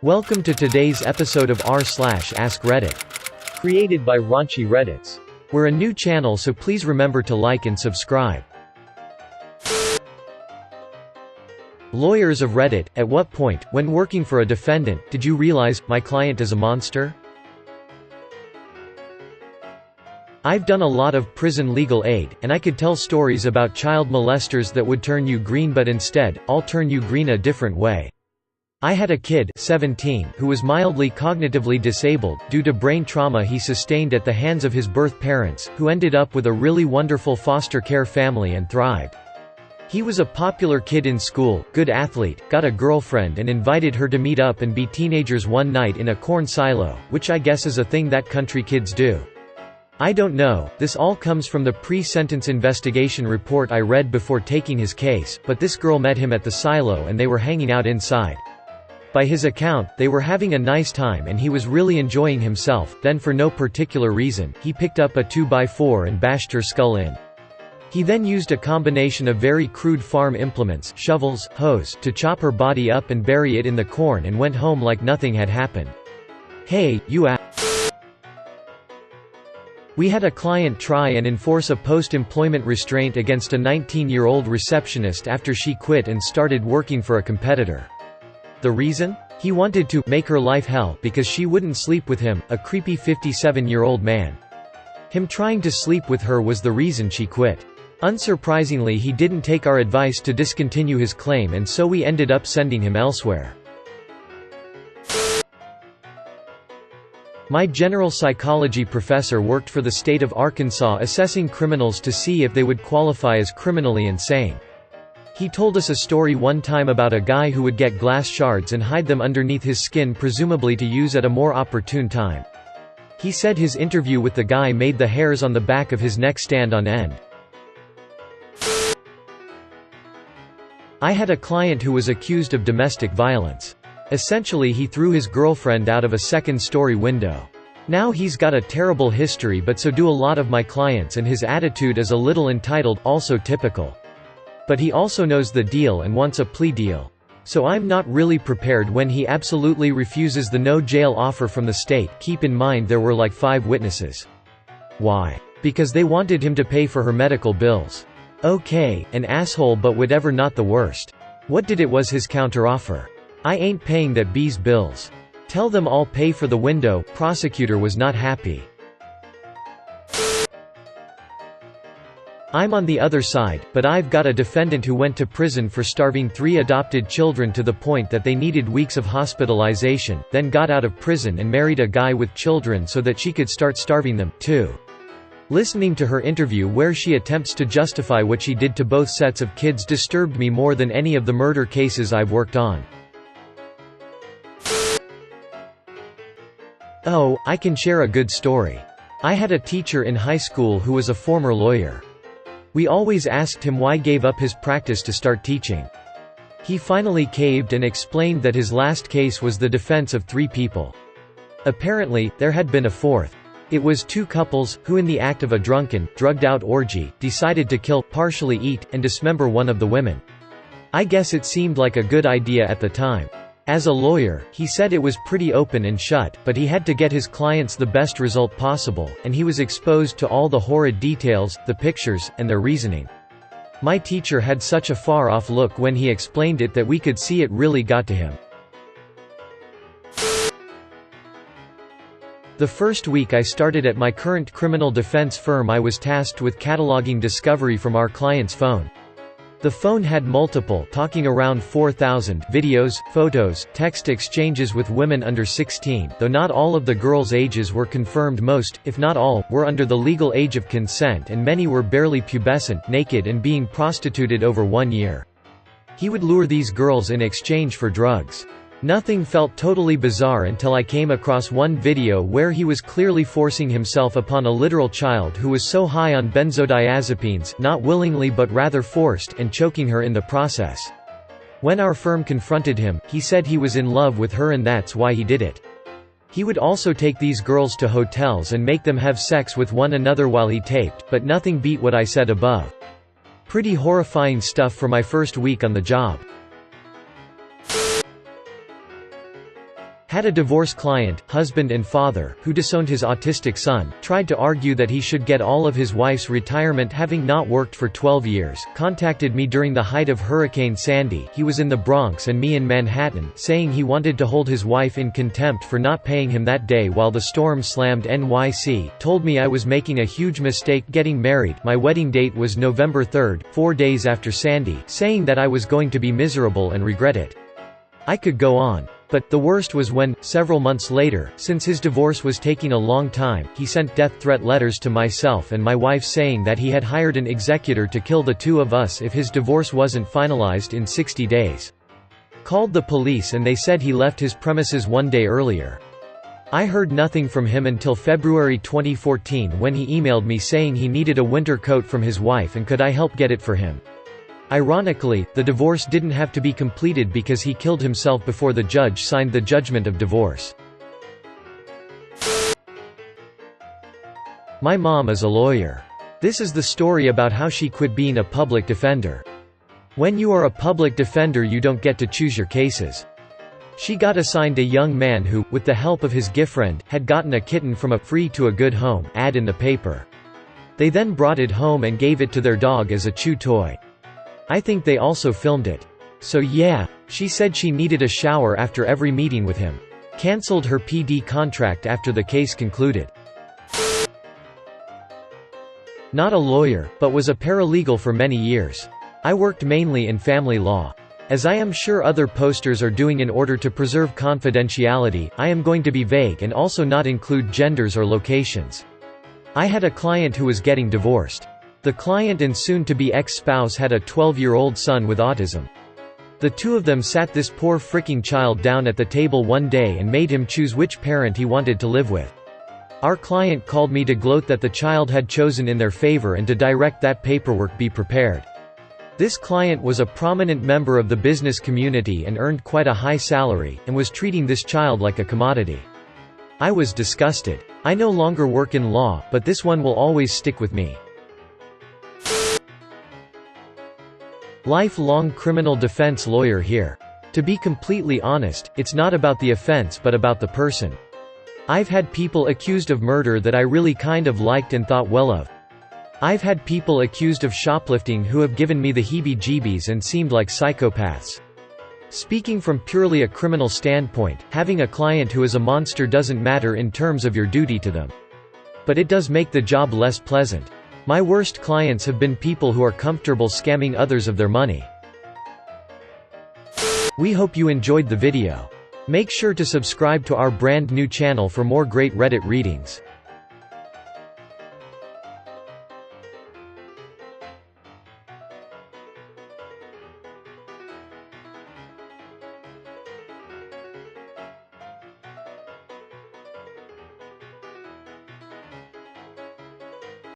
Welcome to today's episode of r/AskReddit. Created by Raunchy Reddits. We're a new channel, so please remember to like and subscribe. Lawyers of Reddit, at what point, when working for a defendant, did you realize, my client is a monster? I've done a lot of prison legal aid, and I could tell stories about child molesters that would turn you green, but instead, I'll turn you green a different way. I had a kid, 17, who was mildly cognitively disabled, due to brain trauma he sustained at the hands of his birth parents, who ended up with a really wonderful foster care family and thrived. He was a popular kid in school, good athlete, got a girlfriend and invited her to meet up and be teenagers one night in a corn silo, which I guess is a thing that country kids do. I don't know, this all comes from the pre-sentence investigation report I read before taking his case, but this girl met him at the silo and they were hanging out inside. By his account, they were having a nice time and he was really enjoying himself. Then for no particular reason, he picked up a 2x4 and bashed her skull in. He then used a combination of very crude farm implements, shovels, hose, to chop her body up and bury it in the corn and went home like nothing had happened. Hey, you We had a client try and enforce a post-employment restraint against a 19-year-old receptionist after she quit and started working for a competitor. The reason? He wanted to make her life hell because she wouldn't sleep with him, a creepy 57-year-old man. Him trying to sleep with her was the reason she quit. Unsurprisingly, he didn't take our advice to discontinue his claim, and so we ended up sending him elsewhere. My general psychology professor worked for the state of Arkansas assessing criminals to see if they would qualify as criminally insane. He told us a story one time about a guy who would get glass shards and hide them underneath his skin, presumably to use at a more opportune time. He said his interview with the guy made the hairs on the back of his neck stand on end. I had a client who was accused of domestic violence. Essentially, he threw his girlfriend out of a second-story window. Now he's got a terrible history, but so do a lot of my clients, and his attitude is a little entitled, also typical. But he also knows the deal and wants a plea deal. So I'm not really prepared when he absolutely refuses the no-jail offer from the state. Keep in mind there were like 5 witnesses. Why? Because they wanted him to pay for her medical bills. Okay, an asshole, but whatever, not the worst. What did it was his counteroffer? I ain't paying that B's bills. Tell them I'll pay for the window. Prosecutor was not happy. I'm on the other side, but I've got a defendant who went to prison for starving 3 adopted children to the point that they needed weeks of hospitalization, then got out of prison and married a guy with children so that she could start starving them, too. Listening to her interview where she attempts to justify what she did to both sets of kids disturbed me more than any of the murder cases I've worked on. Oh, I can share a good story. I had a teacher in high school who was a former lawyer. We always asked him why he gave up his practice to start teaching. He finally caved and explained that his last case was the defense of 3 people. Apparently, there had been a 4th. It was 2 couples, who in the act of a drunken, drugged-out orgy, decided to kill, partially eat, and dismember one of the women. I guess it seemed like a good idea at the time. As a lawyer, he said it was pretty open and shut, but he had to get his clients the best result possible, and he was exposed to all the horrid details, the pictures, and their reasoning. My teacher had such a far-off look when he explained it that we could see it really got to him. The first week I started at my current criminal defense firm, I was tasked with cataloging discovery from our client's phone. The phone had multiple, talking around 4,000, videos, photos, text exchanges with women under 16, though not all of the girls' ages were confirmed. Most, if not all, were under the legal age of consent, and many were barely pubescent, naked and being prostituted over 1 year. He would lure these girls in exchange for drugs. Nothing felt totally bizarre until I came across one video where he was clearly forcing himself upon a literal child who was so high on benzodiazepines, not willingly but rather forced, and choking her in the process. When our firm confronted him, he said he was in love with her and that's why he did it. He would also take these girls to hotels and make them have sex with one another while he taped, but nothing beat what I said above. Pretty horrifying stuff for my first week on the job. Had a divorce client, husband and father, who disowned his autistic son, tried to argue that he should get all of his wife's retirement having not worked for 12 years, contacted me during the height of Hurricane Sandy, he was in the Bronx and me in Manhattan, saying he wanted to hold his wife in contempt for not paying him that day while the storm slammed NYC, told me I was making a huge mistake getting married, my wedding date was November 3rd, 4 days after Sandy, saying that I was going to be miserable and regret it. I could go on. But, the worst was when, several months later, since his divorce was taking a long time, he sent death threat letters to myself and my wife saying that he had hired an executor to kill the two of us if his divorce wasn't finalized in 60 days. Called the police and they said he left his premises one day earlier. I heard nothing from him until February 2014 when he emailed me saying he needed a winter coat from his wife and could I help get it for him. Ironically, the divorce didn't have to be completed because he killed himself before the judge signed the judgment of divorce. My mom is a lawyer. This is the story about how she quit being a public defender. When you are a public defender you don't get to choose your cases. She got assigned a young man who, with the help of his girlfriend, had gotten a kitten from a "free to a good home" ad in the paper. They then brought it home and gave it to their dog as a chew toy. I think they also filmed it. So yeah, she said she needed a shower after every meeting with him. Cancelled her PD contract after the case concluded. Not a lawyer, but was a paralegal for many years. I worked mainly in family law. As I am sure other posters are doing in order to preserve confidentiality, I am going to be vague and also not include genders or locations. I had a client who was getting divorced. The client and soon-to-be ex-spouse had a 12-year-old son with autism. The two of them sat this poor fricking child down at the table one day and made him choose which parent he wanted to live with. Our client called me to gloat that the child had chosen in their favor and to direct that paperwork be prepared. This client was a prominent member of the business community and earned quite a high salary, and was treating this child like a commodity. I was disgusted. I no longer work in law, but this one will always stick with me. Lifelong criminal defense lawyer here. To be completely honest, it's not about the offense but about the person. I've had people accused of murder that I really kind of liked and thought well of. I've had people accused of shoplifting who have given me the heebie-jeebies and seemed like psychopaths. Speaking from purely a criminal standpoint, having a client who is a monster doesn't matter in terms of your duty to them. But it does make the job less pleasant. My worst clients have been people who are comfortable scamming others of their money. We hope you enjoyed the video. Make sure to subscribe to our brand new channel for more great Reddit readings.